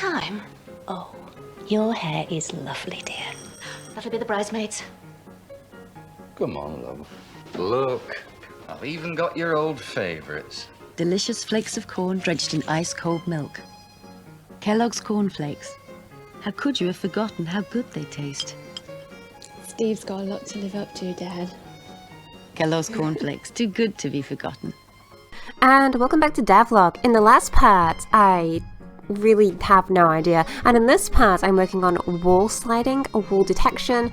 time? Oh, your hair is lovely, dear. That'll be the bridesmaids. Come on, love. Look, I've even got your old favourites. Delicious flakes of corn drenched in ice-cold milk. Kellogg's Corn Flakes. How could you have forgotten how good they taste? Steve's got a lot to live up to, Dad. Kellogg's Corn Flakes, too good to be forgotten. And welcome back to Devlog. In the last part, I really have no idea. And in this part, I'm working on wall sliding, wall detection,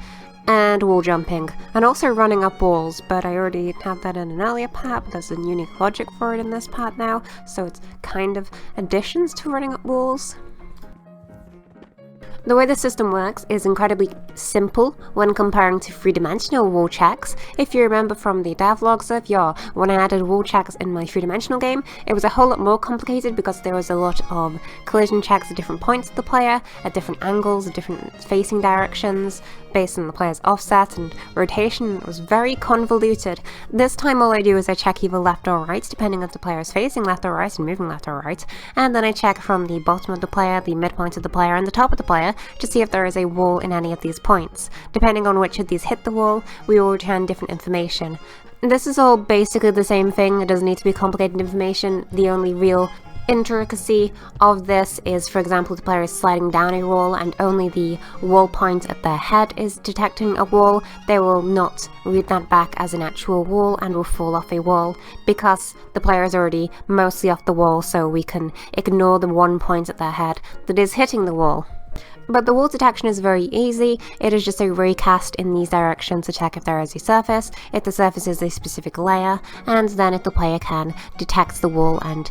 and wall jumping, and also running up walls, but I already had that in an earlier part, but there's a unique logic for it in this part now, so it's kind of additions to running up walls. The way the system works is incredibly simple when comparing to three-dimensional wall checks. If you remember from the Devlog server, when I added wall checks in my three-dimensional game, it was a whole lot more complicated because there was a lot of collision checks at different points of the player, at different angles, at different facing directions, based on the player's offset and rotation. It was very convoluted. This time all I do is I check either left or right, depending if the player is facing left or right and moving left or right, and then I check from the bottom of the player, the midpoint of the player, and the top of the player to see if there is a wall in any of these points. Depending on which of these hit the wall, we will return different information. This is all basically the same thing. It doesn't need to be complicated information. The only real intricacy of this is, for example, the player is sliding down a wall and only the wall point at their head is detecting a wall. They will not read that back as an actual wall and will fall off a wall because the player is already mostly off the wall, so we can ignore the one point at their head that is hitting the wall. But the wall detection is very easy. It is just a recast in these directions to check if there is a surface, if the surface is a specific layer, and then if the player can detect the wall and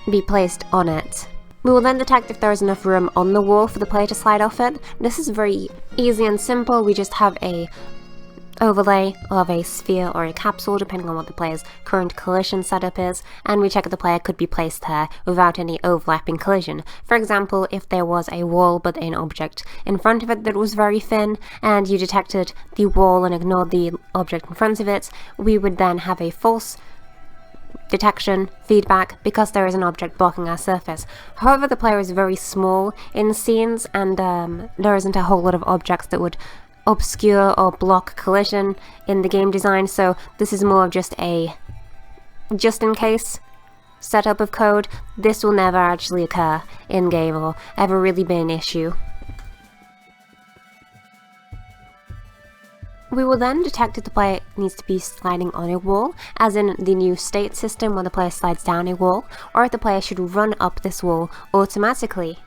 be placed on it. We will then detect if there is enough room on the wall for the player to slide off it. This is very easy and simple. We just have a overlay of a sphere or a capsule depending on what the player's current collision setup is, and we check if the player could be placed there without any overlapping collision. For example, if there was a wall but an object in front of it that was very thin and you detected the wall and ignored the object in front of it, we would then have a false detection feedback because there is an object blocking our surface. However, the player is very small in scenes and there isn't a whole lot of objects that would obscure or block collision in the game design, so this is more of just a just-in-case setup of code. This will never actually occur in-game or ever really be an issue. We will then detect if the player needs to be sliding on a wall, as in the new state system where the player slides down a wall, or if the player should run up this wall automatically.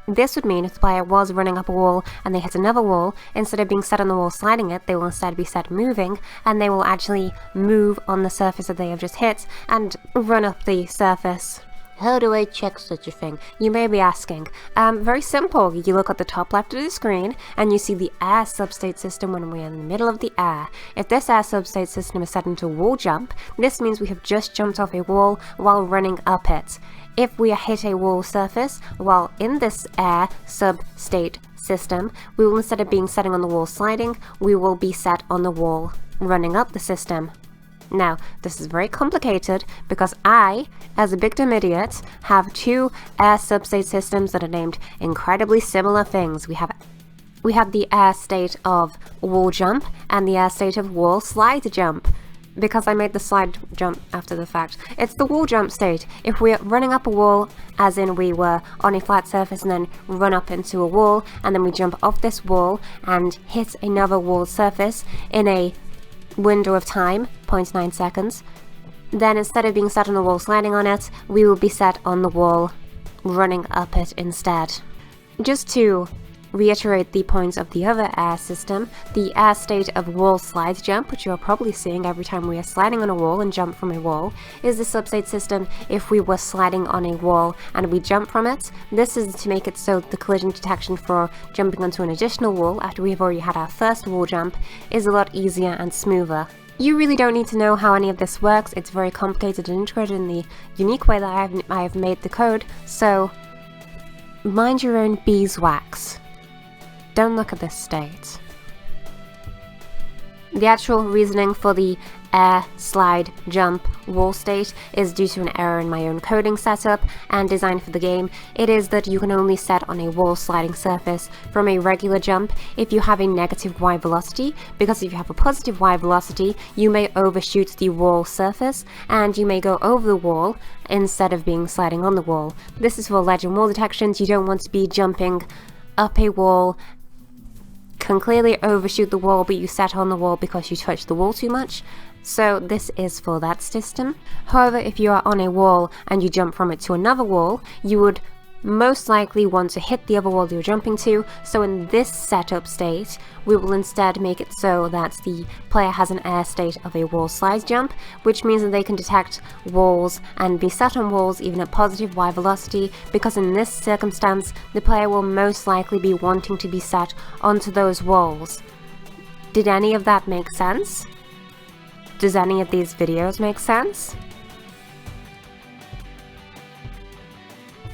This would mean if the player was running up a wall and they hit another wall, instead of being set on the wall sliding it, they will instead be set moving, and they will actually move on the surface that they have just hit and run up the surface. How do I check such a thing? You may be asking. Very simple. You look at the top left of the screen and you see the air substate system when we're in the middle of the air. If this air substate system is set into wall jump, this means we have just jumped off a wall while running up it. If we hit a wall surface while in this air substate system, we will, instead of being setting on the wall sliding, we will be set on the wall running up the system. Now, this is very complicated because I, as a big dumb idiot, have two air substate systems that are named incredibly similar things. We have the air state of wall jump and the air state of wall slide jump, because I made the slide jump after the fact. It's the wall jump state. If we're running up a wall, as in we were on a flat surface and then run up into a wall, and then we jump off this wall and hit another wall surface in a window of time, 0.9 seconds, then instead of being set on the wall sliding on it, we will be set on the wall running up it instead. Just to reiterate the points of the other air system, the air state of wall slide jump, which you are probably seeing every time we are sliding on a wall and jump from a wall, is the substate system if we were sliding on a wall and we jump from it. This is to make it so the collision detection for jumping onto an additional wall after we've already had our first wall jump is a lot easier and smoother. You really don't need to know how any of this works. It's very complicated and integrated in the unique way that I have made the code, so mind your own beeswax. Don't look at this state. The actual reasoning for the air, slide, jump, wall state is due to an error in my own coding setup and design for the game. It is that you can only set on a wall sliding surface from a regular jump if you have a negative Y velocity, because if you have a positive Y velocity, you may overshoot the wall surface and you may go over the wall instead of being sliding on the wall. This is for ledge and wall detections. You don't want to be jumping up a wall, can clearly overshoot the wall, but you set on the wall because you touched the wall too much. So this is for that system. However, if you are on a wall and you jump from it to another wall, you would most likely want to hit the other wall you're jumping to. So in this setup state, we will instead make it so that the player has an air state of a wall slide jump, which means that they can detect walls and be set on walls even at positive Y velocity, because in this circumstance, the player will most likely be wanting to be set onto those walls. Did any of that make sense? Does any of these videos make sense?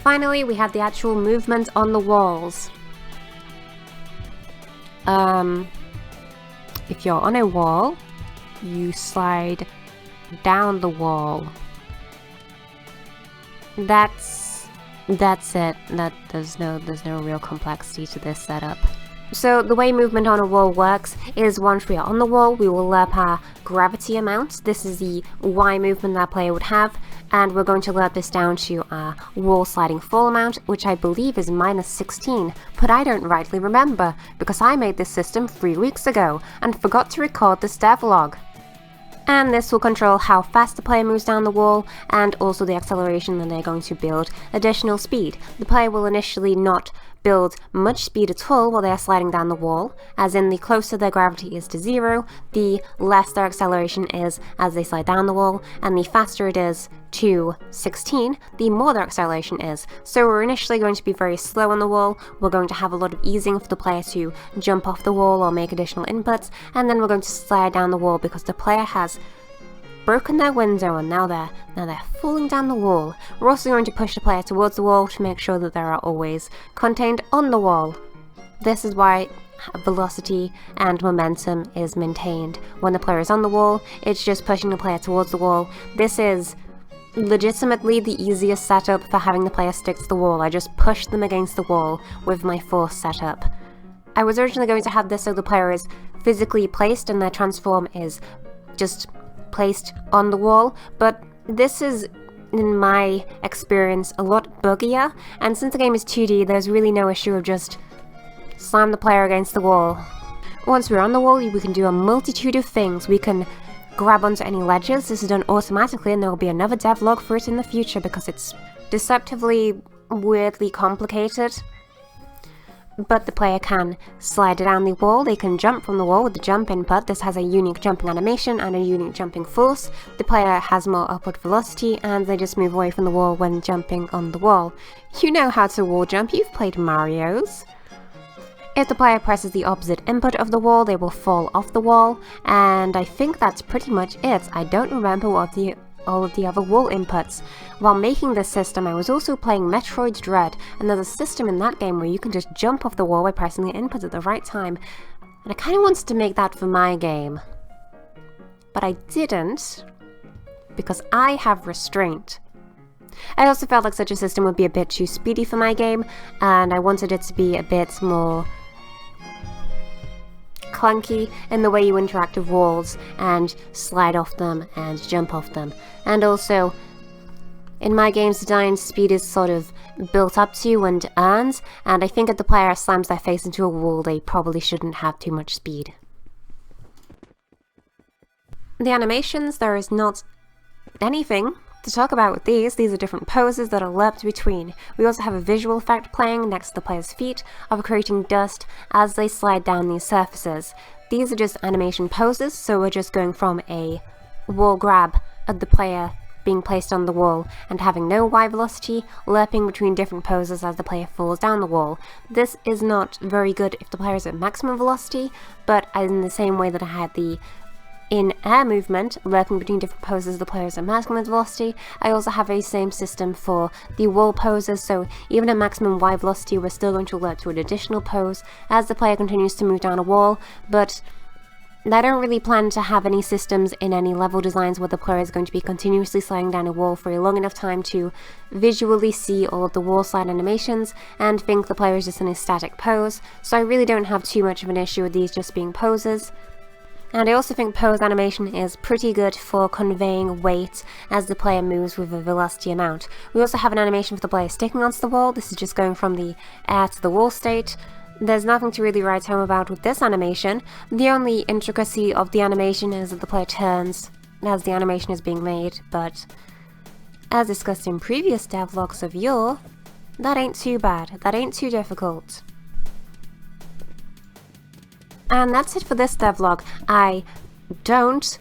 Finally, we have the actual movement on the walls. If you're on a wall, you slide down the wall. That's it. There's no real complexity to this setup. So the way movement on a wall works is once we are on the wall, we will lerp our gravity amount. This is the Y movement that player would have, and we're going to lerp this down to our wall sliding fall amount, which I believe is -16, but I don't rightly remember because I made this system 3 weeks ago and forgot to record this devlog. And this will control how fast the player moves down the wall and also the acceleration that they're going to build additional speed. The player will initially not build much speed at all while they are sliding down the wall, as in the closer their gravity is to 0, the less their acceleration is as they slide down the wall, and the faster it is to 16, the more their acceleration is. So we're initially going to be very slow on the wall, we're going to have a lot of easing for the player to jump off the wall or make additional inputs, and then we're going to slide down the wall because the player has broken their window and now they're falling down the wall. We're also going to push the player towards the wall to make sure that they are always contained on the wall. This is why velocity and momentum is maintained. When the player is on the wall, it's just pushing the player towards the wall. This is legitimately the easiest setup for having the player stick to the wall. I just push them against the wall with my force setup. I was originally going to have this so the player is physically placed and their transform is just placed on the wall, but this is, in my experience, a lot buggier, and since the game is 2D, there's really no issue of just slam the player against the wall. Once we're on the wall, we can do a multitude of things. We can grab onto any ledges. This is done automatically, and there will be another devlog for it in the future because it's deceptively weirdly complicated. But the player can slide down the wall, they can jump from the wall with the jump input. This has a unique jumping animation and a unique jumping force. The player has more upward velocity and they just move away from the wall when jumping on the wall. You know how to wall jump, you've played Mario's. If the player presses the opposite input of the wall, they will fall off the wall, and I think that's pretty much it. I don't remember what all of the other wall inputs. While making this system, I was also playing Metroid Dread, and there's a system in that game where you can just jump off the wall by pressing the input at the right time, and I kind of wanted to make that for my game. But I didn't, because I have restraint. I also felt like such a system would be a bit too speedy for my game, and I wanted it to be a bit more clunky in the way you interact with walls and slide off them and jump off them. And also, in my game's design, speed is sort of built up to and earned, and I think if the player slams their face into a wall, they probably shouldn't have too much speed. The animations, there is not anything to talk about with these. These are different poses that are lerped between. We also have a visual effect playing next to the player's feet of creating dust as they slide down these surfaces. These are just animation poses, so we're just going from a wall grab of the player being placed on the wall and having no Y velocity, lerping between different poses as the player falls down the wall. This is not very good if the player is at maximum velocity, but in the same way that I had the in-air movement, lerping between different poses the player is at maximum velocity, I also have a same system for the wall poses, so even at maximum Y velocity we're still going to lerp to an additional pose as the player continues to move down a wall, but They don't really plan to have any systems in any level designs where the player is going to be continuously sliding down a wall for a long enough time to visually see all of the wall slide animations and think the player is just in a static pose, so I really don't have too much of an issue with these just being poses. And I also think pose animation is pretty good for conveying weight as the player moves with a velocity amount. We also have an animation for the player sticking onto the wall. This is just going from the air to the wall state. There's nothing to really write home about with this animation. The only intricacy of the animation is that the player turns as the animation is being made, but as discussed in previous devlogs of yore, that ain't too bad, that ain't too difficult. And that's it for this devlog. I don't,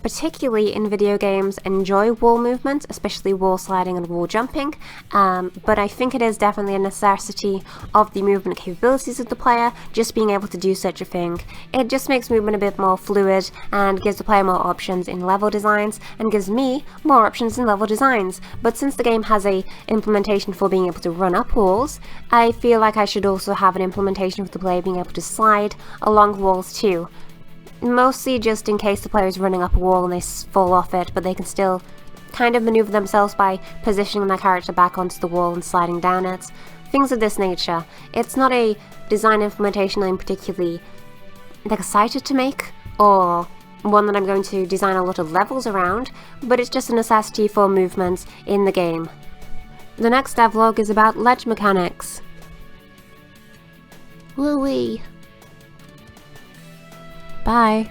particularly in video games, enjoy wall movement, especially wall sliding and wall jumping, but I think it is definitely a necessity of the movement capabilities of the player, just being able to do such a thing. It just makes movement a bit more fluid and gives the player more options in level designs and gives me more options in level designs. But since the game has a implementation for being able to run up walls, I feel like I should also have an implementation for the player being able to slide along walls too. Mostly just in case the player is running up a wall and they fall off it, but they can still kind of maneuver themselves by positioning their character back onto the wall and sliding down it. Things of this nature. It's not a design implementation I'm particularly excited to make, or one that I'm going to design a lot of levels around, but it's just a necessity for movement in the game. The next devlog is about ledge mechanics. Woo-wee. Bye.